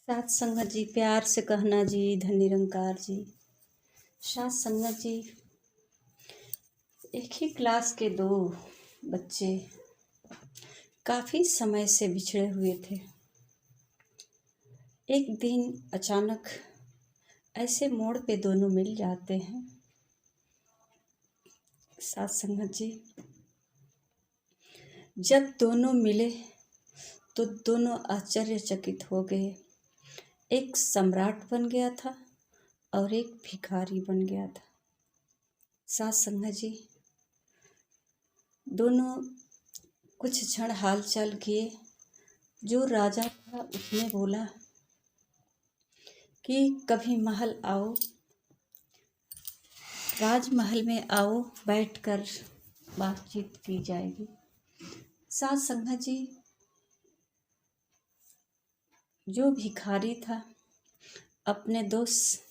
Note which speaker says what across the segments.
Speaker 1: साथ संगत जी, प्यार से कहना जी, धन निरंकार जी। साथ संगत जी, एक ही क्लास के दो बच्चे काफ़ी समय से बिछड़े हुए थे। एक दिन अचानक ऐसे मोड़ पे दोनों मिल जाते हैं। साथ संगत जी, जब दोनों मिले तो दोनों आश्चर्यचकित हो गए। एक सम्राट बन गया था और एक भिखारी बन गया था। साथ संगत जी, दोनों कुछ क्षण हालचाल किए। जो राजा था उसने बोला कि कभी महल आओ, राजमहल में आओ, बैठकर बातचीत की जाएगी। साथ संगत जी, जो भिखारी था अपने दोस्त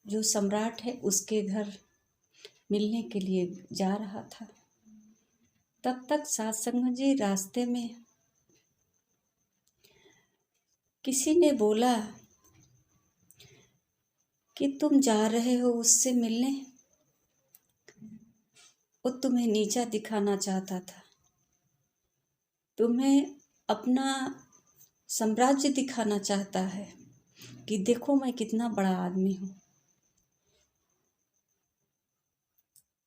Speaker 1: जो सम्राट है उसके घर मिलने के लिए जा रहा था। तब तक साथ संगत जी, रास्ते में किसी ने बोला कि तुम जा रहे हो उससे मिलने, वो तुम्हें नीचा दिखाना चाहता था, तुम्हें अपना साम्राज्य दिखाना चाहता है कि देखो मैं कितना बड़ा आदमी हूँ,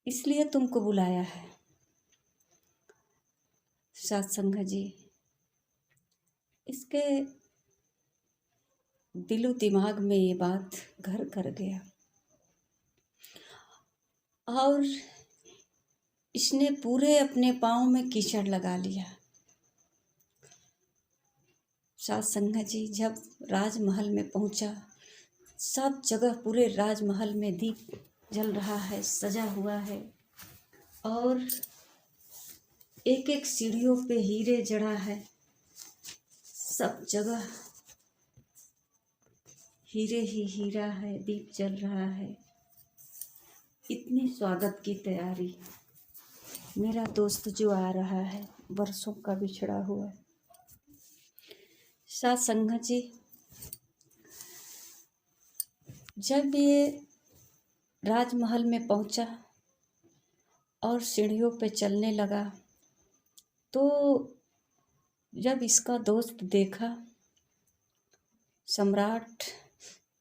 Speaker 1: इसलिए तुमको बुलाया है। साथ संगत जी, इसके दिलो दिमाग में ये बात घर कर गया और इसने पूरे अपने पाँव में कीचड़ लगा लिया। साथ संगत जी, जब राजमहल में पहुंचा, सब जगह पूरे राजमहल में दीप जल रहा है, सजा हुआ है और एक एक सीढ़ियों पे हीरे जड़ा है। सब जगह हीरे ही हीरा है, दीप जल रहा है। इतनी स्वागत की तैयारी। मेरा दोस्त जो आ रहा है, बरसों का बिछड़ा हुआ। साथ संगत जी, जब ये राजमहल में पहुंचा और सीढ़ियों पे चलने लगा तो जब इसका दोस्त देखा सम्राट,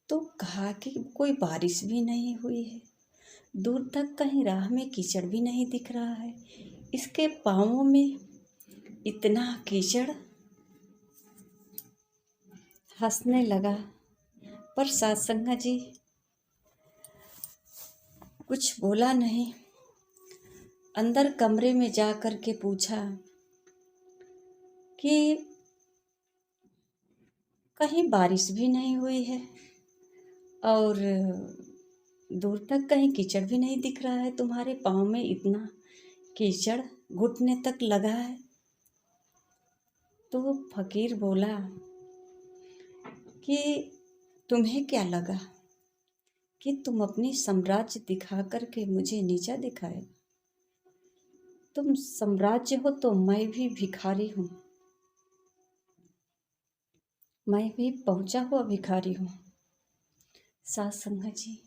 Speaker 1: तो कहा कि कोई बारिश भी नहीं हुई है, दूर तक कहीं राह में कीचड़ भी नहीं दिख रहा है, इसके पाँवों में इतना कीचड़। हंसने लगा। पर साथ संगत जी कुछ बोला नहीं। अंदर कमरे में जा कर के पूछा कि कहीं बारिश भी नहीं हुई है और दूर तक कहीं कीचड़ भी नहीं दिख रहा है, तुम्हारे पाँव में इतना कीचड़ घुटने तक लगा है। तो फकीर बोला कि तुम्हें क्या लगा कि तुम अपनी साम्राज्य दिखा करके मुझे नीचा दिखाए? तुम साम्राज्य हो तो मैं भी भिखारी हूँ, मैं भी पहुँचा हुआ भिखारी हूँ। साथ संगत जी,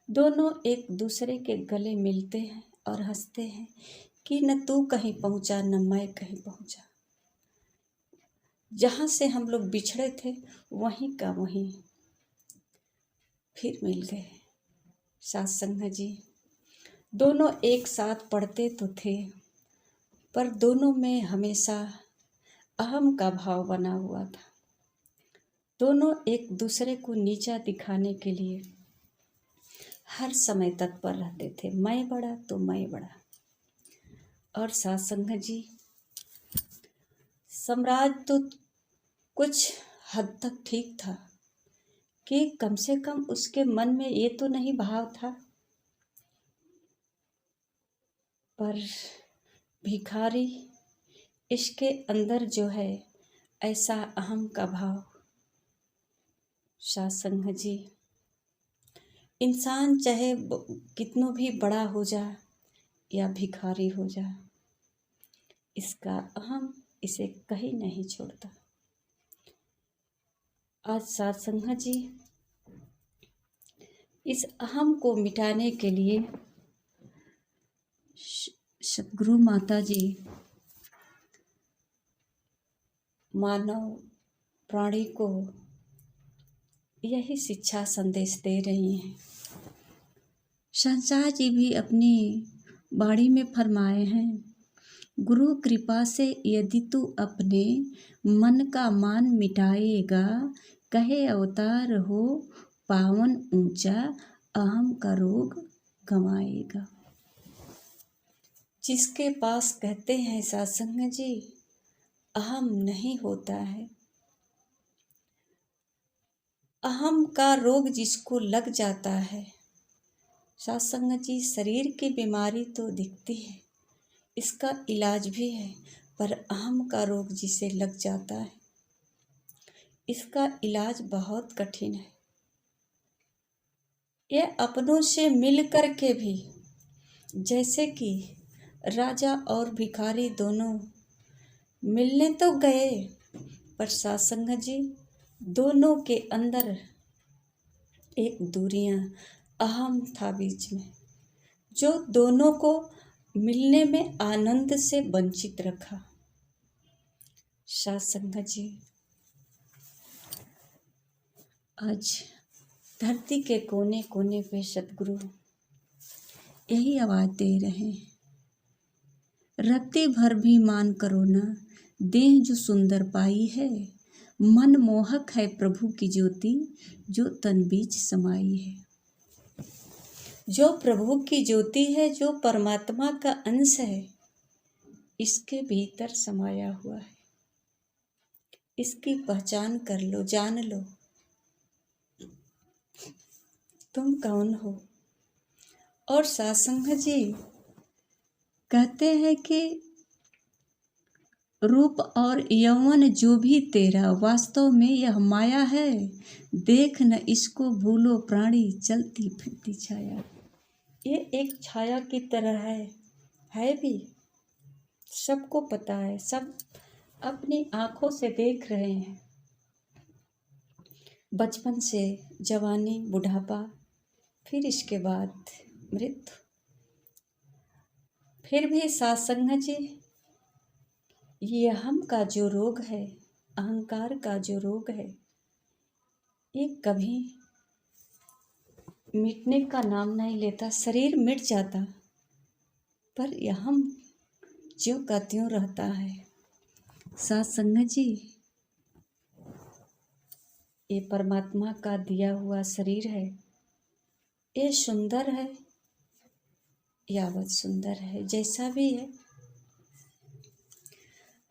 Speaker 1: दोनों एक दूसरे के गले मिलते हैं और हंसते हैं कि न तू कहीं पहुँचा न मैं कहीं पहुँचा। जहाँ से हम लोग बिछड़े थे वहीं का वहीं फिर मिल गए। साथ संगत जी, दोनों एक साथ पढ़ते तो थे पर दोनों में हमेशा अहम का भाव बना हुआ था। दोनों एक दूसरे को नीचा दिखाने के लिए हर समय तत्पर रहते थे, मैं बड़ा तो मैं बड़ा। और साथ संगत जी, सम्राट तो कुछ हद तक ठीक था कि कम से कम उसके मन में ये तो नहीं भाव था, पर भिखारी इसके अंदर जो है ऐसा अहम का भाव। साथ संगत जी, इंसान चाहे कितनों भी बड़ा हो जा या भिखारी हो जा, इसका अहम इसे कहीं नहीं छोड़ता। आज सत्संग जी इस अहम को मिटाने के लिए सतगुरु माता जी मानव प्राणी को यही शिक्षा संदेश दे रही हैं। शहंशाह जी भी अपनी बाणी में फरमाए हैं, गुरु कृपा से यदि तू अपने मन का मान मिटाएगा, कहे अवतार हो पावन ऊंचा, अहम का रोग गंवाएगा। जिसके पास कहते हैं सत्संग जी अहम नहीं होता है, अहम का रोग जिसको लग जाता है, सत्संग जी शरीर की बीमारी तो दिखती है, इसका इलाज भी है, पर अहम का रोग जिसे लग जाता है इसका इलाज बहुत कठिन है। ये अपनों से मिल कर के भी, जैसे कि राजा और भिखारी दोनों मिलने तो गए, पर सत्संग जी दोनों के अंदर एक दूरियां अहम था बीच में, जो दोनों को मिलने में आनंद से वंचित रखा। सत्संग जी आज धरती के कोने कोने पे सतगुरु यही आवाज दे रहे हैं, रत्ती भर भी मान करो ना, देह जो सुंदर पाई है, मन मोहक है प्रभु की ज्योति, जो तन बीच समाई है। जो प्रभु की ज्योति है, जो परमात्मा का अंश है, इसके भीतर समाया हुआ है। इसकी पहचान कर लो, जान लो तुम कौन हो। और सत्संग जी कहते हैं कि रूप और यौवन जो भी तेरा, वास्तव में यह माया है, देख न इसको भूलो प्राणी, चलती फिरती छाया। ये एक छाया की तरह है भी, सबको पता है, सब अपनी आंखों से देख रहे हैं। बचपन से जवानी, बुढ़ापा, फिर इसके बाद मृत्यु। फिर भी सत्संग जी ये अहम का जो रोग है, अहंकार का जो रोग है, ये कभी मिटने का नाम नहीं लेता। शरीर मिट जाता, पर यह हम ज्यों का त्यों रहता है। सत्संग जी ये परमात्मा का दिया हुआ शरीर है, ये सुंदर है, यावत सुंदर है, जैसा भी है।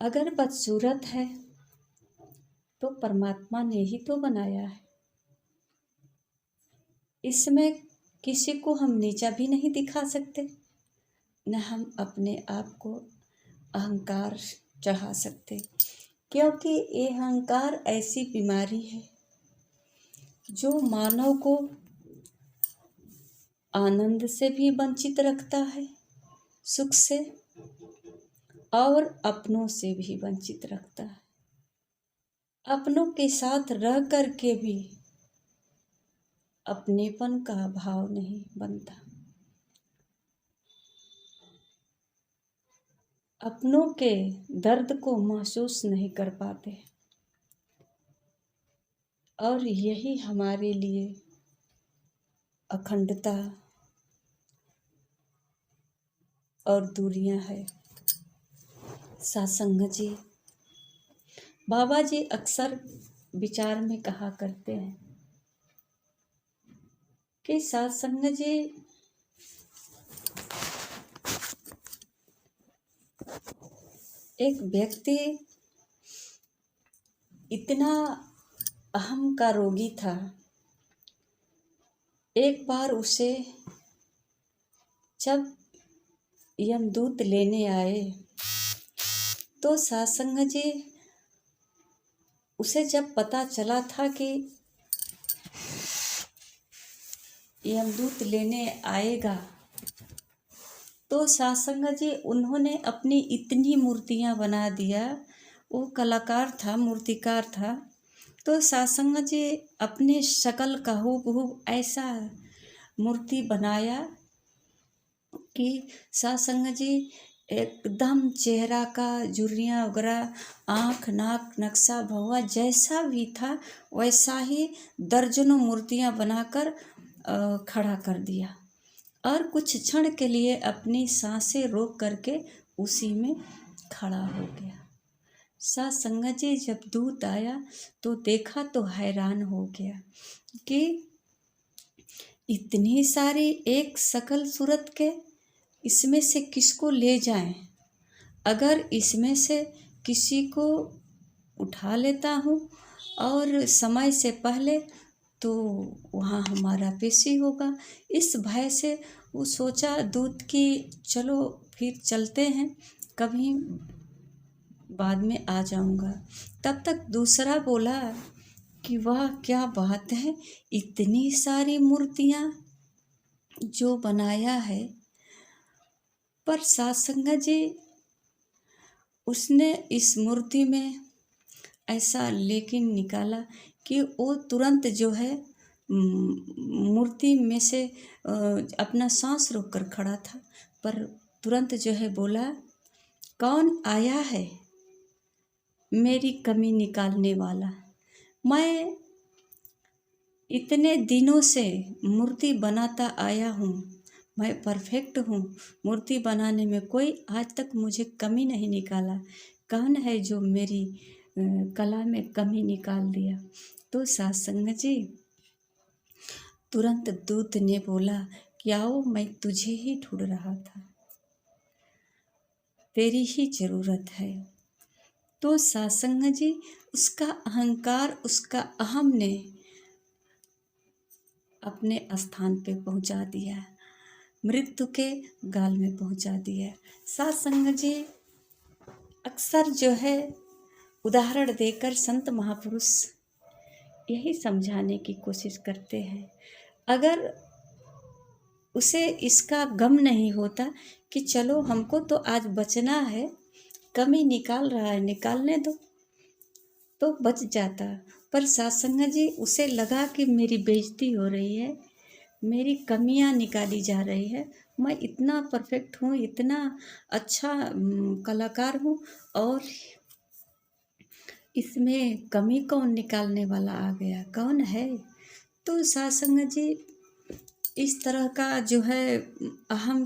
Speaker 1: अगर बदसूरत है तो परमात्मा ने ही तो बनाया है। इसमें किसी को हम नीचा भी नहीं दिखा सकते, न हम अपने आप को अहंकार चढ़ा सकते, क्योंकि ये अहंकार ऐसी बीमारी है जो मानव को आनंद से भी वंचित रखता है, सुख से, और अपनों से भी वंचित रखता है। अपनों के साथ रह कर के भी अपनेपन का भाव नहीं बनता, अपनों के दर्द को महसूस नहीं कर पाते। और यही हमारे लिए अखंडता और दूरियां है। सत्संग जी बाबा जी अक्सर विचार में कहा करते हैं कि सत्संग जी एक व्यक्ति इतना अहम का रोगी था, एक बार उसे जब यमदूत लेने आए तो सत्संग जी उसे जब पता चला था कि यमदूत लेने आएगा, तो सत्संग जी उन्होंने अपनी इतनी मूर्तियां बना दिया। वो कलाकार था, मूर्तिकार था, तो सत्संग जी अपने शकल का हूबहू ऐसा मूर्ति बनाया कि सत्संग जी एकदम चेहरा का झुर्रियाँ वगैरह, आँख नाक नक्शा भौवा जैसा भी था वैसा ही दर्जनों मूर्तियाँ बनाकर खड़ा कर दिया और कुछ क्षण के लिए अपनी सांसें रोक करके उसी में खड़ा हो गया। सत्संग जी जब दूत आया तो देखा तो हैरान हो गया कि इतनी सारी एक शकल सूरत के इसमें से किसको ले जाएं? अगर इसमें से किसी को उठा लेता हूँ और समय से पहले तो वहाँ हमारा पेशी होगा। इस भय से वो सोचा दूत की चलो फिर चलते हैं, कभी बाद में आ जाऊँगा। तब तक दूसरा बोला कि वाह क्या बात है, इतनी सारी मूर्तियाँ जो बनाया है। पर सत्संग जी उसने इस मूर्ति में ऐसा लेकिन निकाला कि वो तुरंत जो है मूर्ति में से अपना सांस रोक कर खड़ा था, पर तुरंत जो है बोला, कौन आया है मेरी कमी निकालने वाला? मैं इतने दिनों से मूर्ति बनाता आया हूँ, मैं परफेक्ट हूँ, मूर्ति बनाने में कोई आज तक मुझे कमी नहीं निकाला। कौन है जो मेरी कला में कमी निकाल दिया? तो सत्संग जी तुरंत दूत ने बोला कि आओ, मैं तुझे ही ढूंढ रहा था, तेरी ही जरूरत है। तो सत्संग जी उसका अहंकार, उसका अहम ने अपने स्थान पे पहुंचा दिया, मृत्यु के गाल में पहुंचा दिया। सत्संग जी अक्सर जो है उदाहरण देकर संत महापुरुष यही समझाने की कोशिश करते हैं। अगर उसे इसका गम नहीं होता कि चलो हमको तो आज बचना है, कमी निकाल रहा है निकालने दो, तो बच जाता। पर सत्संग जी उसे लगा कि मेरी बेइज्जती हो रही है, मेरी कमियां निकाली जा रही है, मैं इतना परफेक्ट हूँ, इतना अच्छा कलाकार हूँ और इसमें कमी कौन निकालने वाला आ गया, कौन है? तो सत्संग जी इस तरह का जो है अहम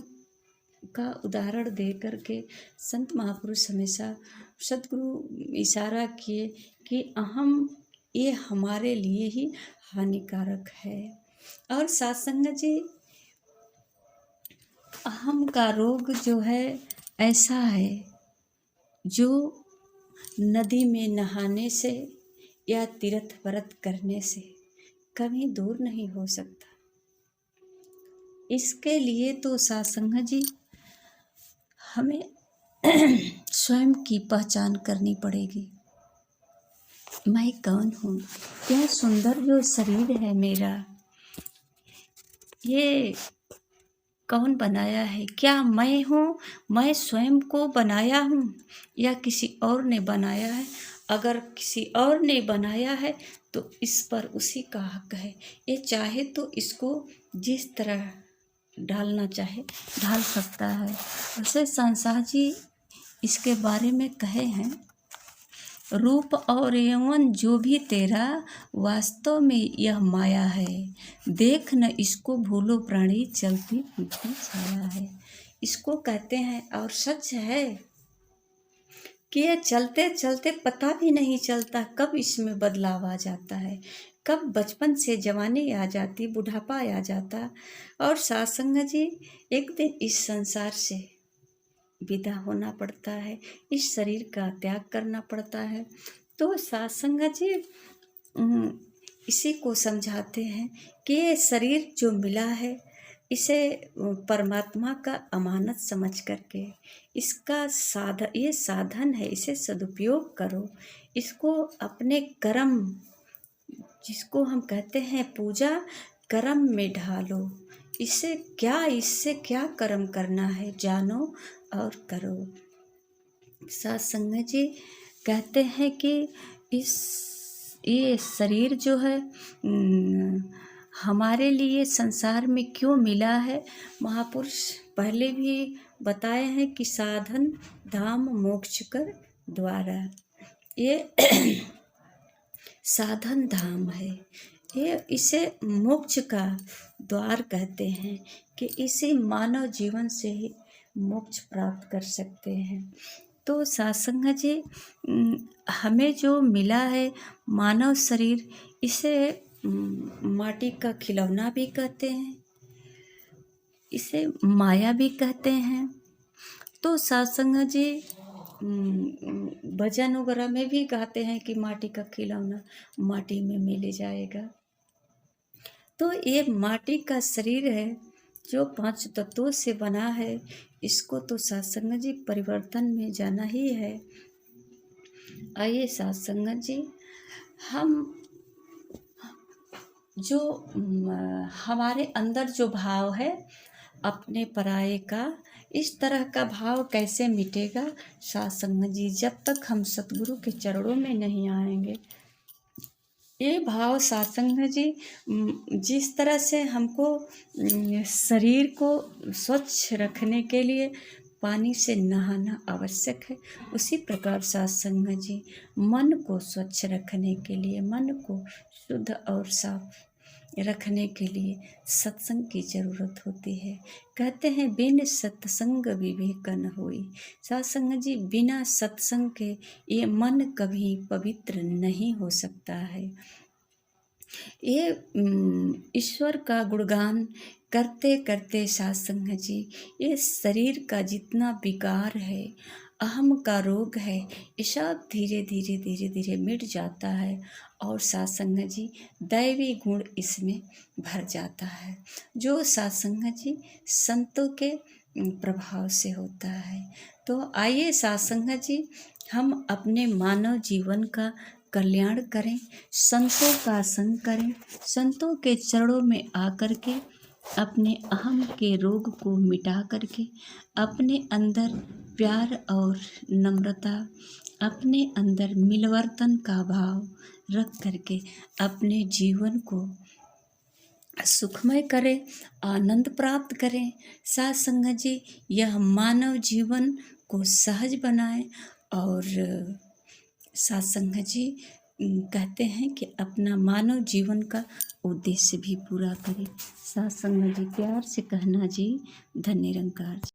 Speaker 1: का उदाहरण दे करके संत महापुरुष हमेशा सद्गुरु इशारा किए कि अहम ये हमारे लिए ही हानिकारक है। और सत्संग जी अहम का रोग जो है ऐसा है जो नदी में नहाने से या तीर्थ व्रत करने से कभी दूर नहीं हो सकता। इसके लिए तो सत्संग जी हमें स्वयं की पहचान करनी पड़ेगी। मैं कौन हूँ? क्या सुंदर जो शरीर है मेरा, ये कौन बनाया है? क्या मैं हूँ? मैं स्वयं को बनाया हूँ या किसी और ने बनाया है? अगर किसी और ने बनाया है तो इस पर उसी का हक है। ये चाहे तो इसको जिस तरह ढालना चाहे ढाल सकता है। वैसे संसार जी इसके बारे में कहे हैं, रूप और यौवन जो भी तेरा वास्तव में यह माया है, देख न इसको भूलो प्राणी चलती फिरती छाया है। इसको कहते हैं और सच है कि ये चलते चलते पता भी नहीं चलता कब इसमें बदलाव आ जाता है, कब बचपन से जवानी आ जाती, बुढ़ापा आ जाता और सत्संग जी एक दिन इस संसार से विदा होना पड़ता है, इस शरीर का त्याग करना पड़ता है। तो सत्संग जी इसी को समझाते हैं कि ये शरीर जो मिला है इसे परमात्मा का अमानत समझ करके इसका ये साधन है, इसे सदुपयोग करो, इसको अपने कर्म जिसको हम कहते हैं पूजा कर्म में ढालो। इससे क्या कर्म करना है जानो और करो। सत्संग जी कहते हैं कि इस ये शरीर जो है हमारे लिए संसार में क्यों मिला है। महापुरुष पहले भी बताए हैं कि साधन धाम मोक्ष कर द्वारा, ये साधन धाम है, ये इसे मोक्ष का द्वार कहते हैं कि इसे मानव जीवन से ही मोक्ष प्राप्त कर सकते हैं। तो सत्संग जी हमें जो मिला है मानव शरीर, इसे माटी का खिलौना भी कहते हैं, इसे माया भी कहते हैं। तो सत्संग जी भजन वगैरह में भी गाते हैं कि माटी का खिलौना माटी में मिल जाएगा। तो ये माटी का शरीर है जो 5 तत्वों से बना है, इसको तो सत्संग जी परिवर्तन में जाना ही है। आइए सत्संग जी, हम जो हमारे अंदर जो भाव है अपने पराये का, इस तरह का भाव कैसे मिटेगा सत्संग जी, जब तक हम सतगुरु के चरणों में नहीं आएंगे। ये भाव सत्संग जी जिस तरह से हमको शरीर को स्वच्छ रखने के लिए पानी से नहाना आवश्यक है, उसी प्रकार सत्संग जी मन को स्वच्छ रखने के लिए, मन को शुद्ध और साफ रखने के लिए सत्संग की ज़रूरत होती है। कहते हैं बिन सत्संग विवेक न होई। सत्संग जी बिना सत्संग के ये मन कभी पवित्र नहीं हो सकता है। ये ईश्वर का गुणगान करते करते सत्संग जी ये शरीर का जितना विकार है, अहम का रोग है, ये सब धीरे धीरे धीरे धीरे मिट जाता है और सत्संग जी दैवी गुण इसमें भर जाता है, जो सत्संग जी संतों के प्रभाव से होता है। तो आइए सत्संग जी हम अपने मानव जीवन का कल्याण करें, संतों का संग करें, संतों के चरणों में आकर के अपने अहम के रोग को मिटा करके अपने अंदर प्यार और नम्रता, अपने अंदर मिलवर्तन का भाव रख करके अपने जीवन को सुखमय करें, आनंद प्राप्त करें। सत्संग जी यह मानव जीवन को सहज बनाए और सत्संग जी कहते हैं कि अपना मानव जीवन का उद्देश्य भी पूरा करें। सत्संग जी प्यार से कहना जी, धन्य निरंकार जी।